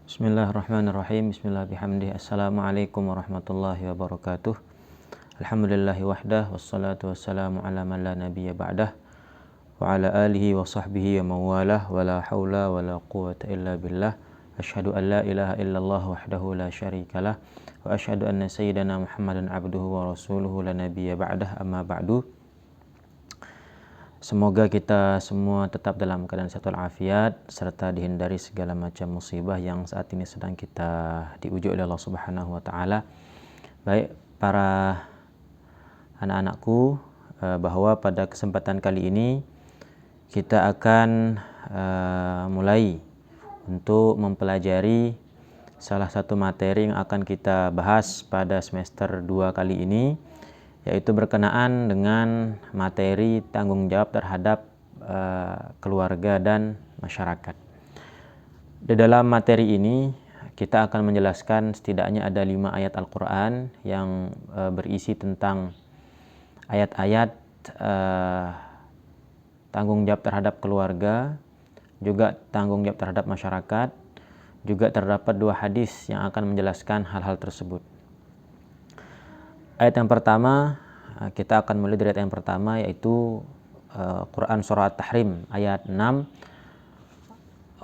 Bismillahirrahmanirrahim. Bismillahirrahmanirrahim. Assalamualaikum warahmatullahi wabarakatuh. Alhamdulillahi wahdah wassalatu wassalamu ala man la nabiyya ba'dah wa ala alihi wa sahbihi wa mawalah wa la hawla wa la quwwata illa billah. Asyhadu an la ilaha illallah wahdahu la syarikalah wa asyhadu anna sayyidana Muhammadan abduhu wa rasuluhu la nabiyya ba'dah, amma ba'du. Semoga kita semua tetap dalam keadaan sehat walafiat serta dihindari segala macam musibah yang saat ini sedang kita diuji oleh Allah Subhanahu wa taala. Baik para anak-anakku, bahwa pada kesempatan kali ini kita akan mulai untuk mempelajari salah satu materi yang akan kita bahas pada semester 2 kali ini, yaitu berkenaan dengan materi tanggung jawab terhadap keluarga dan masyarakat. Di dalam materi ini kita akan menjelaskan setidaknya ada 5 ayat Al-Quran yang berisi tentang ayat-ayat tanggung jawab terhadap keluarga, juga tanggung jawab terhadap masyarakat, juga terdapat 2 hadis yang akan menjelaskan hal-hal tersebut. Ayat yang pertama, kita akan mulai dari ayat yang pertama, yaitu Quran Surah At-Tahrim ayat 6.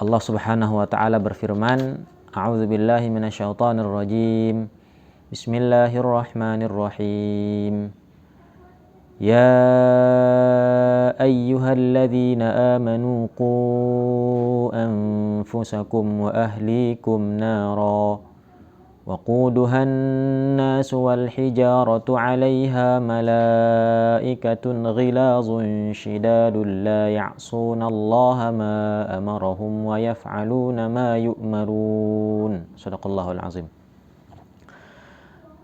Allah Subhanahu wa taala berfirman, A'udzubillahi minasyaitonir rajim. Bismillahirrahmanirrahim. Ya ayyuhalladzina amanu qu anfusakum wa ahlikum nara وقودها الناس والحجارة عليها ملائكة غلاظ شداد لا يعصون الله ما أمرهم ويفعلون ما يؤمرون. Shadaqallahul azim.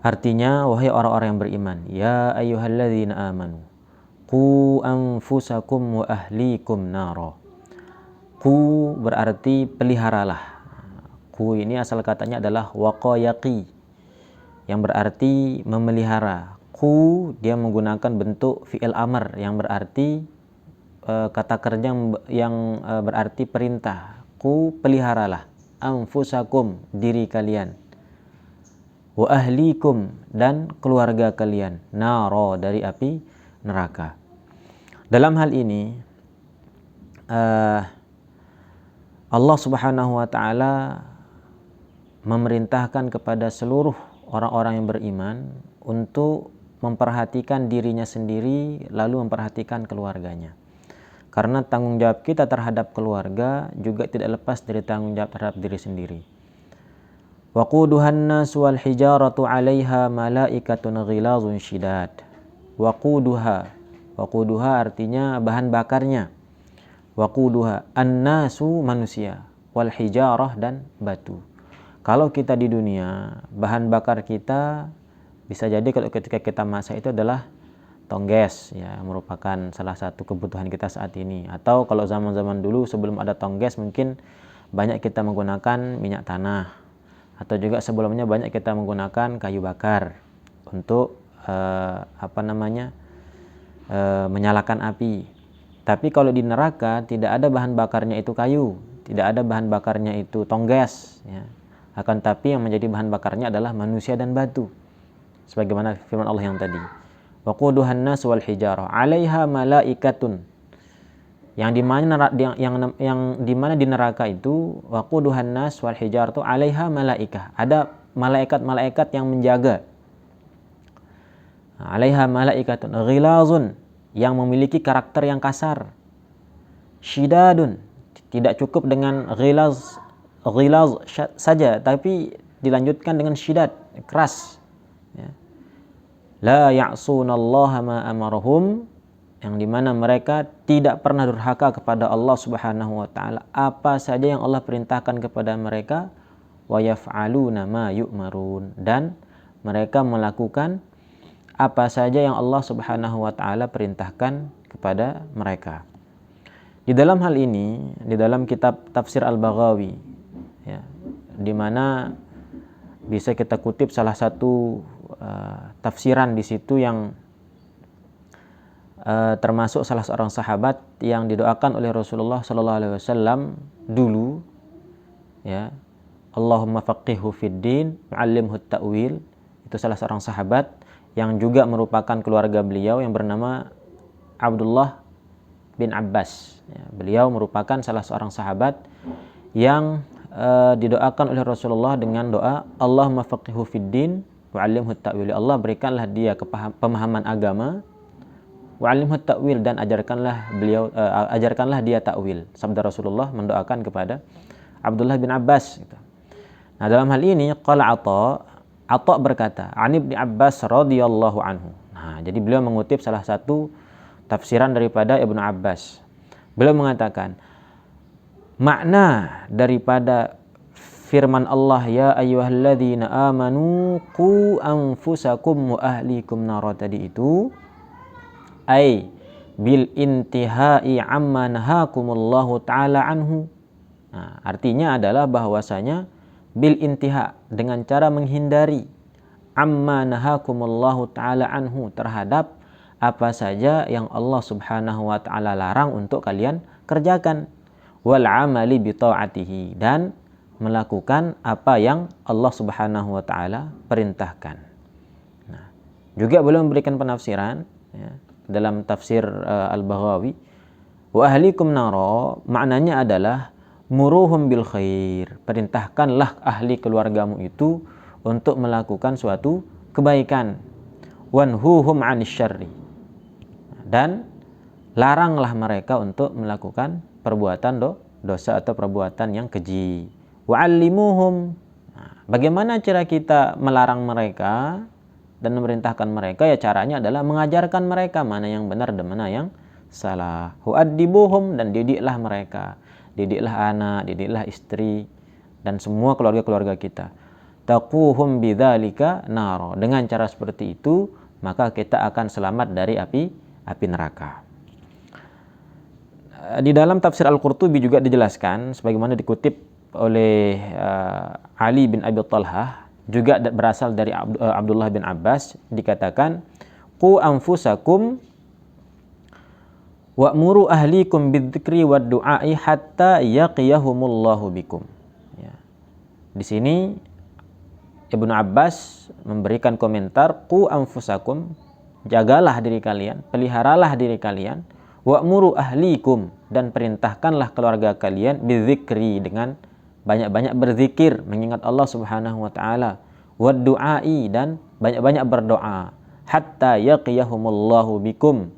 Artinya, wahai orang-orang yang beriman, ya ayyuhalladzina amanu qu anfusakum wa ahlikum nara. Qu berarti peliharalah. Ku ini asal katanya adalah waqayaqi, yang berarti memelihara. Ku dia menggunakan bentuk fi'il amr yang berarti kata kerja yang berarti perintah. Ku peliharalah anfusakum, diri kalian, wa ahlikum, dan keluarga kalian, naro, dari api neraka. Dalam hal ini Allah Subhanahu wa taala memerintahkan kepada seluruh orang-orang yang beriman untuk memperhatikan dirinya sendiri, lalu memperhatikan keluarganya. Karena tanggung jawab kita terhadap keluarga juga tidak lepas dari tanggung jawab terhadap diri sendiri. Waquduhan nas wal hijaratu 'alaiha malaikatun ghilazun syidad. Waquduha artinya bahan bakarnya. Waquduha an-nasu, manusia, wal hijarah, dan batu. Kalau kita di dunia, bahan bakar kita bisa jadi kalau ketika kita masak itu adalah tongges, ya, merupakan salah satu kebutuhan kita saat ini. Atau kalau zaman-zaman dulu sebelum ada tongges, mungkin banyak kita menggunakan minyak tanah. Atau juga sebelumnya banyak kita menggunakan kayu bakar untuk menyalakan api. Tapi kalau di neraka tidak ada bahan bakarnya itu kayu, tidak ada bahan bakarnya itu tongges, ya. Akan tapi yang menjadi bahan bakarnya adalah manusia dan batu. Sebagaimana firman Allah yang tadi. Waquduhan nas wal hijarah 'alaiha malaikatun. Yang di mana di neraka itu waquduhan nas wal hijarah, 'alaiha malaikah. Ada malaikat-malaikat yang menjaga. 'Alaiha malaikatun ghilazun, yang memiliki karakter yang kasar. Syidadun, tidak cukup dengan ghilaz saja, tapi dilanjutkan dengan syidad, keras, ya. La ya'sunallaha ma amarahum, yang dimana mereka tidak pernah durhaka kepada Allah Subhanahu wa taala apa saja yang Allah perintahkan kepada mereka, wa yaf'aluna ma yu'marun, dan mereka melakukan apa saja yang Allah Subhanahu wa taala perintahkan kepada mereka. Di dalam hal ini, di dalam kitab Tafsir Al-Baghawi, ya, di mana bisa kita kutip salah satu tafsiran di situ yang termasuk salah seorang sahabat yang didoakan oleh Rasulullah Sallallahu Alaihi Wasallam dulu, ya, Allahumma faqihhu fid din wa'allimhu ta'wil. Itu salah seorang sahabat yang juga merupakan keluarga beliau yang bernama Abdullah bin Abbas. Ya, beliau merupakan salah seorang sahabat yang didoakan oleh Rasulullah dengan doa Allahumma faqihhu fid din wa'allimhu ta'wil. Allah berikanlah dia pemahaman agama, wa'allimhu ta'wil, dan ajarkanlah dia ta'wil. Sabda Rasulullah mendoakan kepada Abdullah bin Abbas gitu. Nah, dalam hal ini qala Atha berkata, "An Ibnu Abbas radhiyallahu anhu." Nah, jadi beliau mengutip salah satu tafsiran daripada Ibnu Abbas. Beliau mengatakan, makna daripada firman Allah, ya ayyuhalladzina amanu qu anfusakum wa ahlikum nar, tadi itu ai bil intihai amma nahakumullahu ta'ala anhu. Nah, artinya adalah bahwasanya bil intiha, dengan cara menghindari, amma nahakumullahu ta'ala anhu, terhadap apa saja yang Allah subhanahu wa ta'ala larang untuk kalian kerjakan, wal amali bi ta'atihi, dan melakukan apa yang Allah subhanahu wa ta'ala perintahkan. Nah, juga beliau memberikan penafsiran ya, dalam tafsir Al-Baghawi, wa ahlikum naro, maknanya adalah muruhum bil khair, perintahkanlah ahli keluargamu itu untuk melakukan suatu kebaikan, wanhuhum 'anis syarri, dan laranglah mereka untuk melakukan perbuatan dosa atau perbuatan yang keji. Wa'allimuhum, nah, bagaimana cara kita melarang mereka dan memerintahkan mereka? Ya, caranya adalah mengajarkan mereka mana yang benar dan mana yang salah. Wa'addibuhum, dan didiklah mereka, didiklah anak, didiklah istri, dan semua keluarga-keluarga kita. Taquhum bidzalika nar, dengan cara seperti itu maka kita akan selamat dari api neraka. Di dalam tafsir Al-Qurtubi juga dijelaskan sebagaimana dikutip oleh Ali bin Abi Thalhah, juga berasal dari Abdullah bin Abbas, dikatakan qu anfusakum wa'muru ahlikum bidzikri wad du'ai hatta yaqiyahumullahu bikum. Ya. Di sini Ibnu Abbas memberikan komentar, qu anfusakum, jagalah diri kalian, peliharalah diri kalian, wa'muru ahlikum, dan perintahkanlah keluarga kalian bidzikri, dengan banyak-banyak berzikir, mengingat Allah Subhanahu wa taala, wad du'ai, dan banyak-banyak berdoa, hatta yaqiyahumullahu bikum,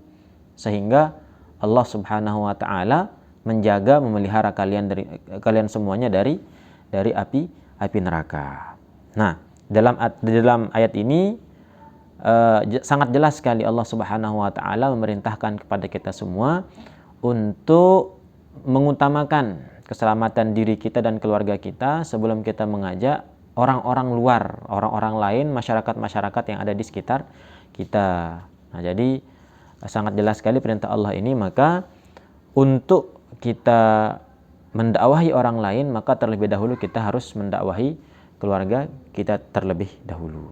sehingga Allah Subhanahu wa taala menjaga, memelihara kalian semuanya dari api neraka. Nah, dalam ayat ini sangat jelas sekali Allah Subhanahu wa taala memerintahkan kepada kita semua untuk mengutamakan keselamatan diri kita dan keluarga kita sebelum kita mengajak orang-orang luar, orang-orang lain, masyarakat-masyarakat yang ada di sekitar kita. Nah, jadi sangat jelas sekali perintah Allah ini. Maka untuk kita mendakwahi orang lain, maka terlebih dahulu kita harus mendakwahi keluarga kita terlebih dahulu.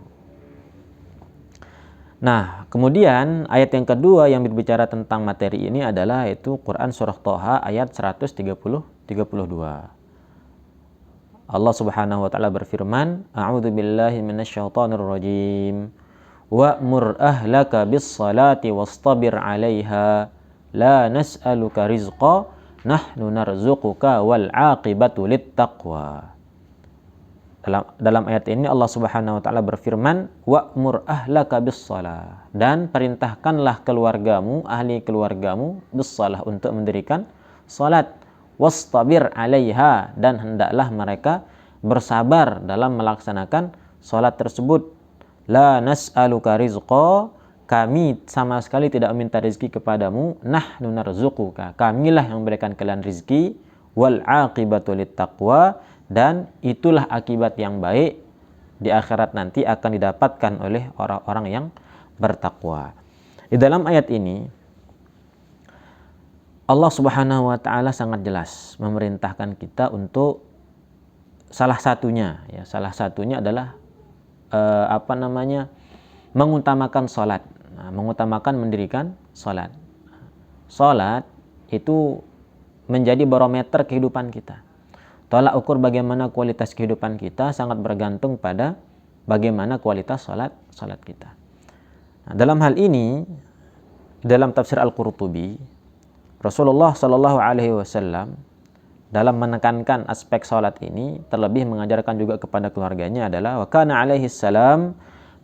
Nah, kemudian ayat yang kedua yang berbicara tentang materi ini adalah itu Quran surah Thaha ayat 132. Allah Subhanahu wa taala berfirman, A'udzu billahi minasyaitonir rajim. Wa'mur ahlaka bis-salati wastabir 'alaiha la nas'aluka rizqa nahnu narzuquka wal 'aqibatu lit-taqwa. Dalam ayat ini Allah Subhanahu wa taala berfirman, wa'mur ahlaka bis-shalah, dan perintahkanlah keluargamu, ahli keluargamu, bis-shalah, untuk mendirikan salat, wastabir 'alaiha, dan hendaklah mereka bersabar dalam melaksanakan salat tersebut. La nas'aluka rizqa, kami sama sekali tidak meminta rezeki kepadamu, nahnu narzuquka, kamilah yang memberikan kalian rezeki, wal 'aqibatu lit-taqwa, dan itulah akibat yang baik di akhirat nanti akan didapatkan oleh orang-orang yang bertakwa. Di dalam ayat ini Allah Subhanahu wa taala sangat jelas memerintahkan kita untuk salah satunya adalah mengutamakan salat. Nah, mengutamakan mendirikan salat. Salat itu menjadi barometer kehidupan kita. tolak ukur bagaimana kualitas kehidupan kita sangat bergantung pada bagaimana kualitas salat kita. Nah, dalam hal ini, dalam tafsir Al-Qurtubi, Rasulullah Shallallahu Alaihi Wasallam dalam menekankan aspek salat ini terlebih mengajarkan juga kepada keluarganya adalah wa kana alaihi salam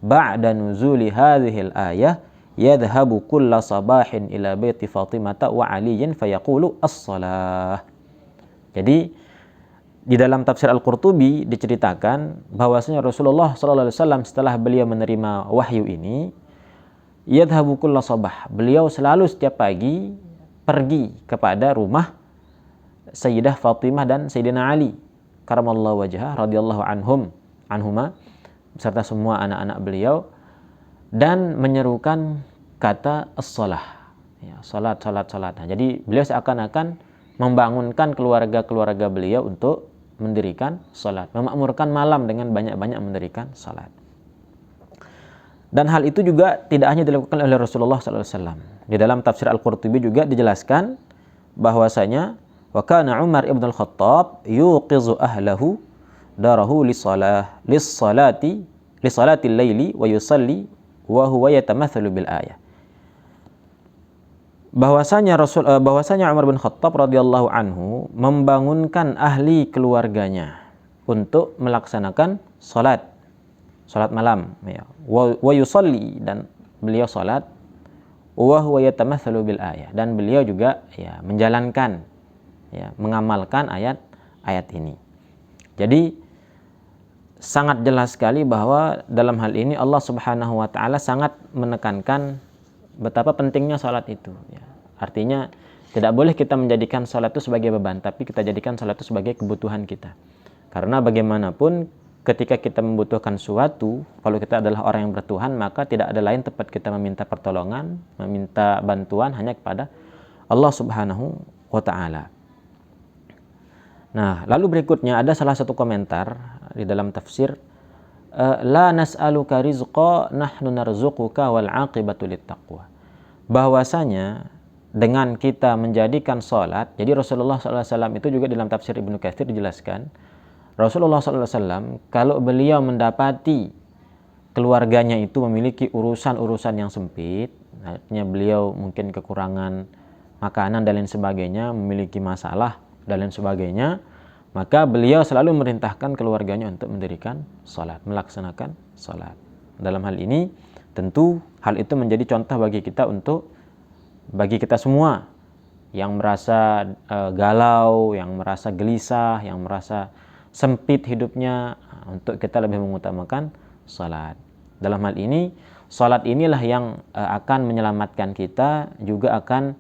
ba'da nuzuli hadhil ayah yadhhabu kulla sabahin ila baiti Fatimah wa Aliyin fayaqulu as-salah. Jadi di dalam tafsir Al-Qurtubi diceritakan bahwasanya Rasulullah sallallahu alaihi wasallam setelah beliau menerima wahyu ini, yadhhabu kulla sabah, beliau selalu setiap pagi pergi kepada rumah Sayyidah Fatimah dan Sayyidina Ali karamallahu wajhah radhiyallahu anhuma beserta semua anak-anak beliau, dan menyerukan kata as-salah, ya, salat. Nah, jadi beliau seakan-akan membangunkan keluarga beliau untuk mendirikan salat, memakmurkan malam dengan banyak-banyak mendirikan salat. Dan hal itu juga tidak hanya dilakukan oleh Rasulullah SAW. Di dalam tafsir Al-Qurtubi juga dijelaskan bahwasanya wa kana Umar ibn al-Khattab yuqizu ahlahu darahu lis-salati al-laili wa yusalli wa huwa yatamathalu bil ayah. Bahwasanya Umar bin Khattab radhiyallahu anhu membangunkan ahli keluarganya untuk melaksanakan salat malam, ya. Wa yusalli, dan beliau salat, wa huwa yatamathalu bil ayah, dan beliau juga ya menjalankan, ya, mengamalkan ayat ini. Jadi sangat jelas sekali bahwa dalam hal ini Allah Subhanahu wa taala sangat menekankan betapa pentingnya salat itu, ya. Artinya tidak boleh kita menjadikan salat itu sebagai beban, tapi kita jadikan salat itu sebagai kebutuhan kita. Karena bagaimanapun ketika kita membutuhkan sesuatu, kalau kita adalah orang yang bertuhan, maka tidak ada lain tempat kita meminta pertolongan, meminta bantuan hanya kepada Allah Subhanahu wa taala. Nah, lalu berikutnya ada salah satu komentar di dalam tafsir, la nas'aluka rizqa nahnu narzuquka wal 'aqibatu littaqwa. Bahwasanya dengan kita menjadikan salat, jadi Rasulullah SAW itu juga dalam tafsir Ibnu Katsir dijelaskan, Rasulullah SAW kalau beliau mendapati keluarganya itu memiliki urusan-urusan yang sempit, artinya beliau mungkin kekurangan makanan dan lain sebagainya, memiliki masalah dan lain sebagainya, maka beliau selalu merintahkan keluarganya untuk mendirikan salat, melaksanakan salat. Dalam hal ini tentu hal itu menjadi contoh bagi kita semua yang merasa galau, yang merasa gelisah, yang merasa sempit hidupnya, untuk kita lebih mengutamakan salat. Dalam hal ini, salat inilah yang akan menyelamatkan kita, juga akan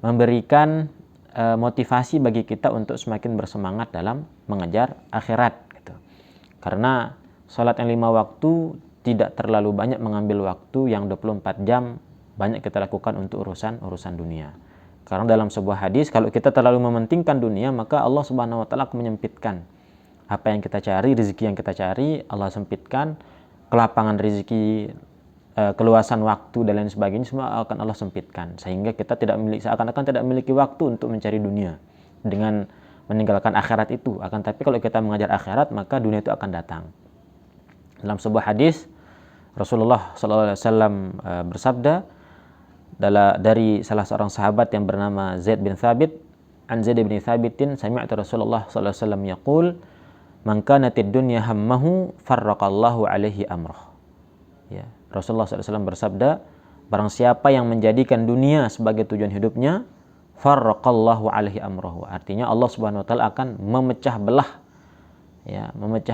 memberikan motivasi bagi kita untuk semakin bersemangat dalam mengejar akhirat, gitu. Karena salat yang 5 waktu tidak terlalu banyak mengambil waktu yang 24 jam banyak kita lakukan untuk urusan dunia. Karena dalam sebuah hadis, kalau kita terlalu mementingkan dunia, maka Allah Subhanahu wa taala akan menyempitkan apa yang kita cari, rezeki yang kita cari, Allah sempitkan, kelapangan rezeki, keluasan waktu dan lain sebagainya semua akan Allah sempitkan, sehingga kita seakan-akan tidak memiliki waktu untuk mencari dunia dengan meninggalkan akhirat itu. Akan tapi kalau kita mengajar akhirat, maka dunia itu akan datang. Dalam sebuah hadis Rasulullah SAW bersabda dari salah seorang sahabat yang bernama Zaid bin Thabit, an Zaid bin Thabitin sami'tu Rasulullah SAW yaqul man kanatid dunya hammahu farraqallahu alaihi amrah. Ya, Rasulullah SAW bersabda, barang siapa yang menjadikan dunia sebagai tujuan hidupnya, farraqallahu alaihi amrahu. Artinya Allah Subhanahu wa taala akan memecah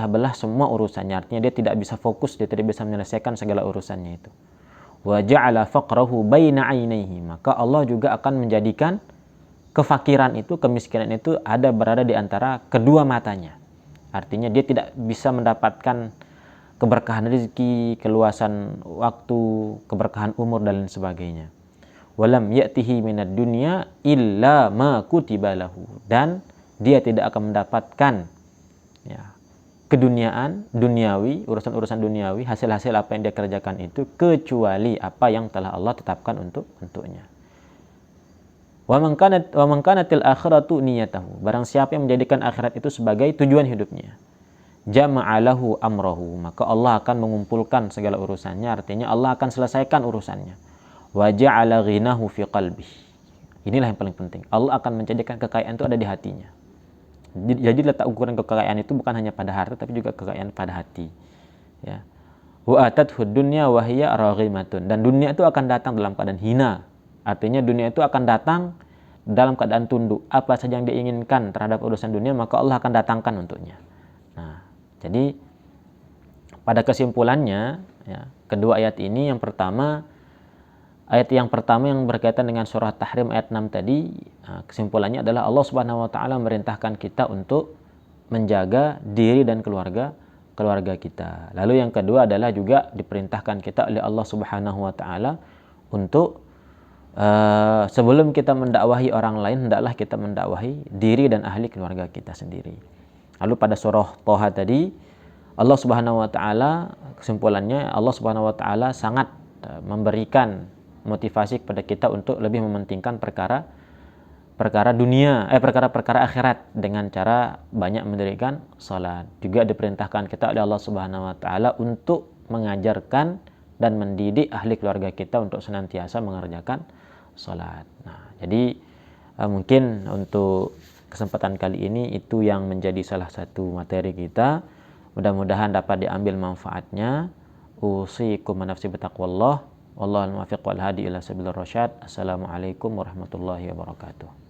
belah semua urusannya. Artinya dia tidak bisa fokus, dia tidak bisa menyelesaikan segala urusannya itu. Wa ja'ala faqrahu baina 'ainaihi. Maka Allah juga akan menjadikan kefakiran itu, kemiskinan itu berada di antara kedua matanya. Artinya dia tidak bisa mendapatkan keberkahan rezeki, keluasan waktu, keberkahan umur dan lain sebagainya. Walam ya'tihi minad dunya illa ma kutiba lahu. Dan dia tidak akan mendapatkan keduniaan, duniawi, urusan-urusan duniawi, hasil-hasil apa yang dia kerjakan itu, kecuali apa yang telah Allah tetapkan untuknya. Wa man kanatil akhiratu niyatahu. Barang siapa yang menjadikan akhirat itu sebagai tujuan hidupnya, jama'alahu amrahu, maka Allah akan mengumpulkan segala urusannya, artinya Allah akan selesaikan urusannya. Wa ja'ala ghinahu fi qalbi. Inilah yang paling penting. Allah akan menjadikan kekayaan itu ada di hatinya. Jadi letak ukuran kekayaan itu bukan hanya pada harta tapi juga kekayaan pada hati. Ya. Wa atathu dunya wa hiya raghimatun. Dan dunia itu akan datang dalam keadaan hina. Artinya dunia itu akan datang dalam keadaan tunduk. Apa saja yang diinginkan terhadap urusan dunia maka Allah akan datangkan untuknya. Nah, jadi pada kesimpulannya, ya, kedua ayat ini, ayat yang pertama yang berkaitan dengan surah Tahrim ayat 6 tadi, kesimpulannya adalah Allah Subhanahu wa taala memerintahkan kita untuk menjaga diri dan keluarga kita. Lalu yang kedua adalah juga diperintahkan kita oleh Allah Subhanahu wa taala untuk sebelum kita mendakwahi orang lain, hendaklah kita mendakwahi diri dan ahli keluarga kita sendiri. Lalu pada surah Thaha tadi, Allah Subhanahu wa taala, kesimpulannya Allah Subhanahu wa taala sangat memberikan motivasi kepada kita untuk lebih mementingkan perkara akhirat dengan cara banyak mendirikan salat. Juga diperintahkan kita oleh Allah Subhanahu wa taala untuk mengajarkan dan mendidik ahli keluarga kita untuk senantiasa mengerjakan salat. Nah, jadi mungkin untuk kesempatan kali ini itu yang menjadi salah satu materi kita. Mudah-mudahan dapat diambil manfaatnya. Usikum wa nafsi bitaqwallah. Wallahul muwaffiq wal hadi ila sabilir rasyad. Assalamualaikum warahmatullahi wabarakatuh.